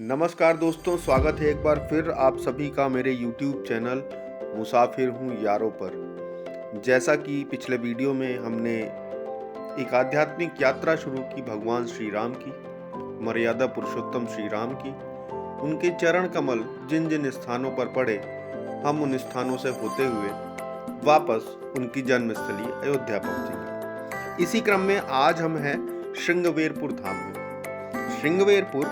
नमस्कार दोस्तों, स्वागत है एक बार फिर आप सभी का मेरे YouTube चैनल मुसाफिर हूँ यारों पर। जैसा कि पिछले वीडियो में हमने एक आध्यात्मिक यात्रा शुरू की भगवान श्री राम की, मर्यादा पुरुषोत्तम श्री राम की। उनके चरण कमल जिन जिन स्थानों पर पड़े, हम उन स्थानों से होते हुए वापस उनकी जन्मस्थली अयोध्या पहुंचेंगे। इसी क्रम में आज हम हैं श्रृंगवेरपुर धाम में। श्रृंगवेरपुर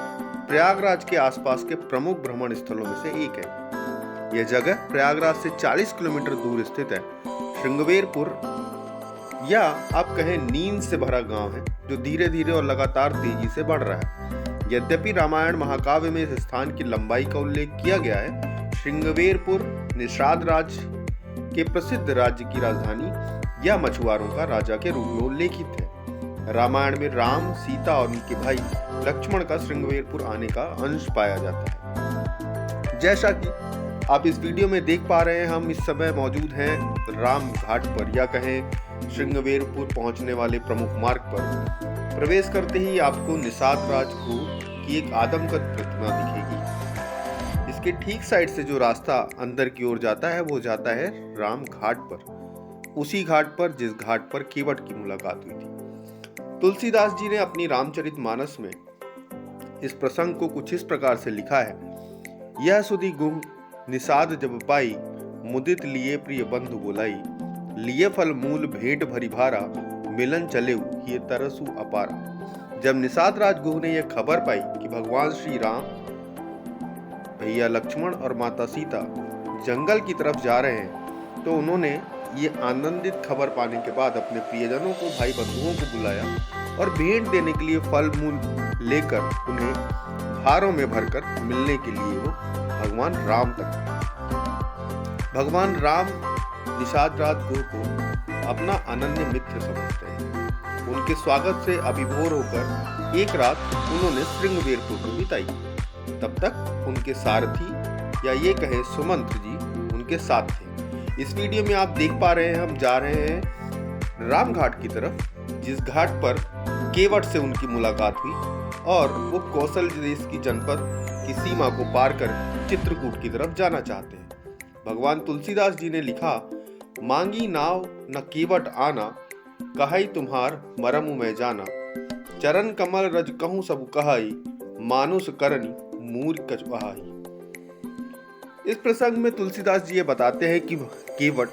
प्रयागराज के आसपास के प्रमुख भ्रमण स्थलों में से एक है। यह जगह प्रयागराज से 40 किलोमीटर दूर स्थित है। श्रृंगवेरपुर या आप कहें नींद से भरा गांव है, जो धीरे धीरे और लगातार तेजी से बढ़ रहा है। यद्यपि रामायण महाकाव्य में इस स्थान की लंबाई का उल्लेख किया गया है, श्रृंगवेरपुर निषाद राज के प्रसिद्ध राज्य की राजधानी या मछुआरों का राजा के रूप में उल्लेखित है। रामायण में राम, सीता और उनके भाई लक्ष्मण का श्रृंगवेरपुर आने का अंश पाया जाता है। जैसा कि आप इस वीडियो में देख पा रहे हैं, हम इस समय मौजूद हैं राम घाट पर, या कहें श्रृंगवेरपुर पहुंचने वाले प्रमुख मार्ग पर। प्रवेश करते ही आपको निषाद राज की एक आदमकद प्रतिमा दिखेगी। इसके ठीक साइड से जो रास्ता अंदर की ओर जाता है वो जाता है राम घाट पर, उसी घाट पर जिस घाट पर केवट की मुलाकात हुई थी। तुलसीदास जी ने अपनी रामचरितमानस में इस प्रसंग को कुछ इस प्रकार से लिखा है। यह सुधि गुह निषाद जब पाई, मुदित लिए प्रिय बंधु बोलाई। लिए फल मूल भेंट भरी भारा, मिलन चलेऊ ये तरसु अपारा। जब निषाद राज गुह ने यह खबर पाई कि भगवान श्री राम, भैया लक्ष्मण और माता सीता जंगल की तरफ जा रहे हैं, तो उन्होंने ये आनंदित खबर पाने के बाद अपने प्रियजनों को, भाई बंधुओं को बुलाया और भेंट देने के लिए फल मूल लेकर उन्हें भारों में भरकर मिलने के लिए वो भगवान राम तक। भगवान राम निषाद राज गुह को अपना अनन्य मित्र समझते हैं। उनके स्वागत से अभिभोर होकर एक रात उन्होंने श्रृंगवेरपुर में बिताई। तब तक उनके सारथी या ये कहे सुमंत्र जी उनके साथ थे। इस वीडियो में आप देख पा रहे हैं, हम जा रहे हैं राम घाट की तरफ, जिस घाट पर केवट से उनकी मुलाकात हुई और वो कौशल देश की जनपद की सीमा को पार कर चित्रकूट की तरफ जाना चाहते हैं। भगवान तुलसीदास जी ने लिखा, मांगी नाव न केवट आना, कहाई तुम्हार मरमु मैं जाना। चरण कमल रज कहूँ सब कहाई, मानुष करनी मूर्ख कछुआई। इस प्रसंग में तुलसीदास जी ये बताते हैं कि केवट,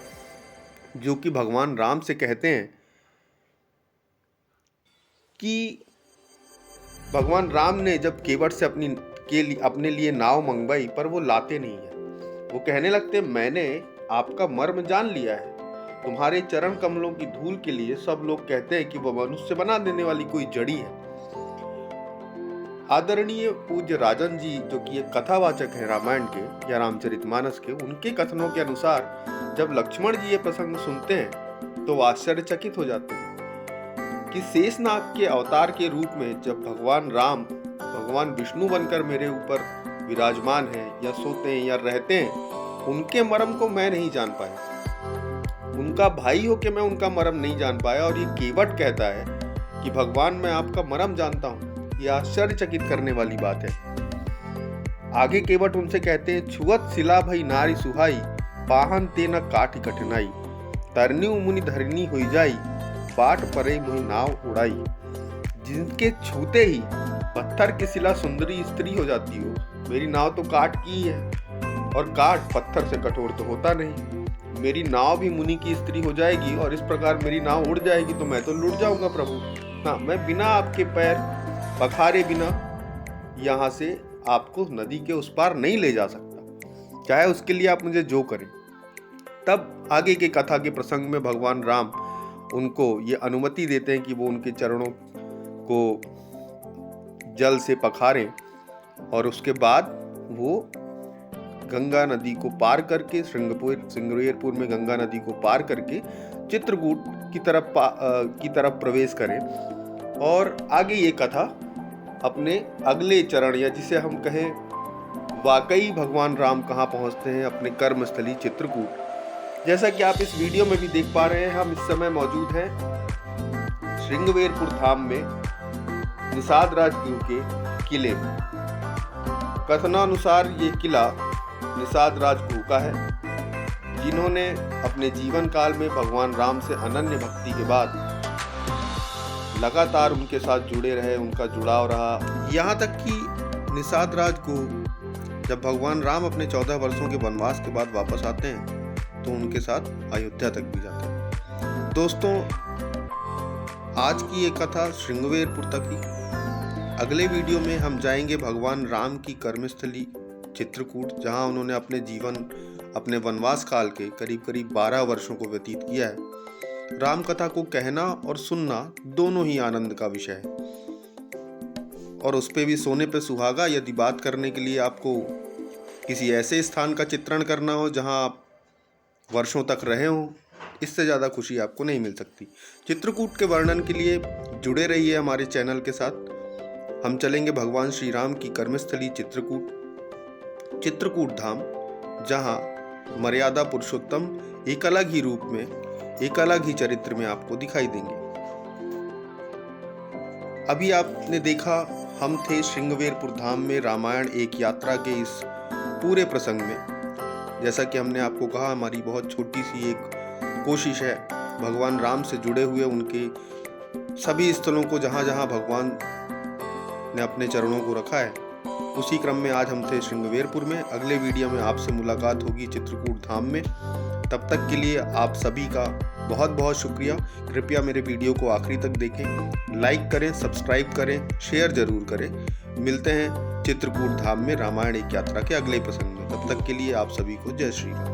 जो कि भगवान राम से कहते हैं कि भगवान राम ने जब केवट से अपने लिए नाव मंगवाई, पर वो लाते नहीं है। वो कहने लगते, मैंने आपका मर्म जान लिया है। तुम्हारे चरण कमलों की धूल के लिए सब लोग कहते हैं कि वो मनुष्य बना देने वाली कोई जड़ी है। आदरणीय पूज्य राजन जी, जो कि एक कथावाचक है रामायण के या रामचरितमानस के, उनके कथनों के अनुसार जब लक्ष्मण जी ये प्रसंग सुनते हैं तो आश्चर्यचकित हो जाते हैं कि शेषनाग के अवतार के रूप में जब भगवान राम भगवान विष्णु बनकर मेरे ऊपर विराजमान हैं या सोते हैं या रहते हैं, उनके मर्म को मैं नहीं जान पाया। उनका भाई होके मैं उनका मर्म नहीं जान पाया, और ये केवट कहता है कि भगवान मैं आपका मर्म जानता हूँ। यह आश्चर्यचकित करने वाली बात है। आगे केवट उनसे कहते हैं, छुअत शिला भई नारी सुहाई, पाहन ते न काठ कठिनाई। तरन्यु मुनि धरनी हुई जाई, बाट परे मुहि नाव उड़ाई। जिनके छूते ही पत्थर की शिला सुंदरी स्त्री हो जाती हो, मेरी नाव तो काठ की है, और काठ पत्थर से कठोर तो होता नहीं। मेरी नाव भी मुनि की स्त्री हो जाएगी और इस प्रकार मेरी नाव उड़ जाएगी, तो मैं तो लुट जाऊंगा प्रभु। हाँ, मैं बिना आपके पैर पखारे बिना यहाँ से आपको नदी के उस पार नहीं ले जा सकता, चाहे उसके लिए आप मुझे जो करें। तब आगे के कथा के प्रसंग में भगवान राम उनको ये अनुमति देते हैं कि वो उनके चरणों को जल से पखारें, और उसके बाद वो गंगा नदी को पार करके श्रृंगवेरपुर में गंगा नदी को पार करके चित्रकूट की तरफ प्रवेश करें। और आगे ये कथा अपने अगले चरण, या जिसे हम कहें वाकई भगवान राम कहाँ पहुँचते हैं, अपने कर्मस्थली चित्रकूट। जैसा कि आप इस वीडियो में भी देख पा रहे हैं, हम इस समय मौजूद हैं श्रृंगवेरपुर धाम में निषाद राज गुह के किले में। कथनानुसार ये किला निषाद राजगुरु का है, जिन्होंने अपने जीवन काल में भगवान राम से अनन्य भक्ति के बाद लगातार उनके साथ जुड़े रहे, उनका जुड़ाव रहा। यहाँ तक कि निषाद राजगुरु जब भगवान राम अपने 14 वर्षों के वनवास के बाद वापस आते हैं तो उनके साथ अयोध्या तक भी जाते हैं। दोस्तों, आज की ये कथा श्रृंगवेरपुर तक ही। अगले वीडियो में हम जाएंगे भगवान राम की कर्मस्थली चित्रकूट, जहां उन्होंने अपने वनवास काल के करीब 12 वर्षों को व्यतीत किया है। राम कथा को कहना और सुनना दोनों ही आनंद का विषय है, और उस पे भी सोने पे सुहागा। यदि बात करने के लिए आपको किसी ऐसे स्थान का चित्रण करना हो जहां आप वर्षों तक रहे हों, इससे ज़्यादा खुशी आपको नहीं मिल सकती। चित्रकूट के वर्णन के लिए जुड़े रहिए हमारे चैनल के साथ। हम चलेंगे भगवान श्री राम की कर्मस्थली चित्रकूट धाम, जहां मर्यादा पुरुषोत्तम एक अलग ही रूप में, एक अलग ही चरित्र में आपको दिखाई देंगे। अभी आपने देखा हम थे श्रृंगवेरपुर धाम में रामायण एक यात्रा के इस पूरे प्रसंग में। जैसा कि हमने आपको कहा, हमारी बहुत छोटी सी एक कोशिश है भगवान राम से जुड़े हुए उनके सभी स्थलों को, जहाँ जहाँ भगवान ने अपने चरणों को रखा है, उसी क्रम में आज हम थे श्रृंगवेरपुर में। अगले वीडियो में आपसे मुलाकात होगी चित्रकूट धाम में। तब तक के लिए आप सभी का बहुत बहुत शुक्रिया। कृपया मेरे वीडियो को आखिरी तक देखें, लाइक करें, सब्सक्राइब करें, शेयर जरूर करें। मिलते हैं चित्रकूट धाम में रामायण एक यात्रा के अगले प्रसंग में। तब तक के लिए आप सभी को जय श्री राम।